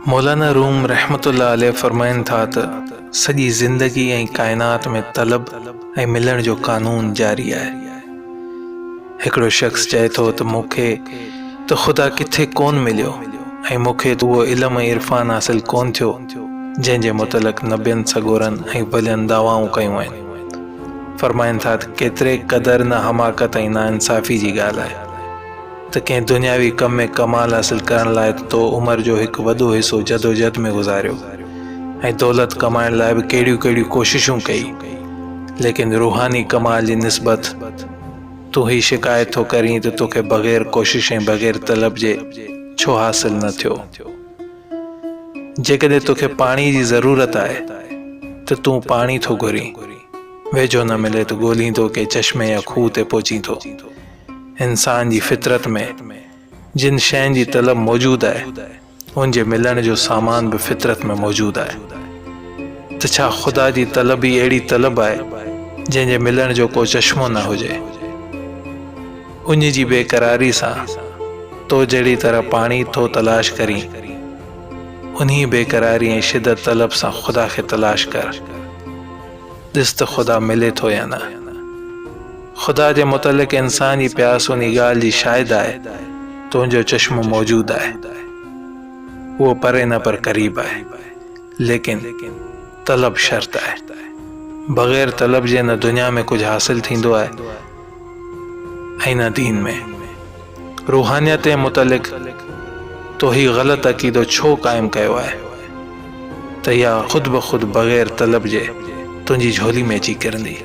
मौलाना room रहमतुल्लाह अलैह फरमाइनि था त सॼी ज़िंदगी ऐं काइनात में तलब ऐं मिलण जो क़ानून जारी आहे। हिकिड़ो शख़्स चए थो त मूंखे त ख़ुदा किथे कोन मिलियो ऐं मूंखे त उहो इल्म ऐं इरफ़ान हासिल कोन थियो जंहिंजे मुतलक़ नबियनि सगोरनि ऐं वलियनि दावाऊं कयूं आहिनि। फरमाइनि था त केतिरे क़दर न हमाकत ऐं नाइंसाफ़ी जी ॻाल्हि आहे त कंहिं दुनियावी कम में कमाल हासिल करण लाइ तो उमिरि जो हिकु वॾो हिसो जदोजहद में गुज़ारियो ऐं दौलत कमाइण लाइ बि कहिड़ियूं कहिड़ियूं कोशिशूं कई, लेकिन रूहानी कमाल जी निस्बत तूं ही शिकायत थो करीं त तोखे बग़ैर कोशिश ऐं बग़ैर तलब जे छो हासिल न थियो। जेकॾहिं तोखे पाणी जी ज़रूरत आहे त तूं पाणी थो घुरीं, वेझो न मिले त ॻोल्हींदो के चश्मे या खूह ते पहुचींदो। इंसान जी फितरत में जिन शयुनि जी तलब मौजूदु आहे उन जे मिलण जो सामान बि फितरत में मौजूदु आहे। त छा ख़ुदा जी तलब ई अहिड़ी तलब आहे जंहिंजे मिलण जो को चश्मो न हुजे? उन जी बेक़रारी सां तो जहिड़ी तरह पाणी थो तलाश करीं, उन्ही बेक़रारी ऐं शिदत तलब सां ख़ुदा खे तलाश कर। ॾिस त ख़ुदा मिले थो या न। ख़ुदा जे मुतलिक़ इंसान जी प्यास उन ॻाल्हि जी शाहिद आहे तुंहिंजो चश्मो मौजूदु आहे, उहो परे न पर क़रीब आहे, लेकिन तलब शर्त आहे। बग़ैर तलब जे न दुनिया में कुझु हासिल थींदो आहे ऐं न दीन में। रूहानियत जे मुतलिक़ तो ही ग़लति अक़ीदो छो क़ाइमु कयो आहे त इहा ख़ुदि ब ख़ुदि बग़ैर तलब जे तुंहिंजी झोली में अची किरंदी।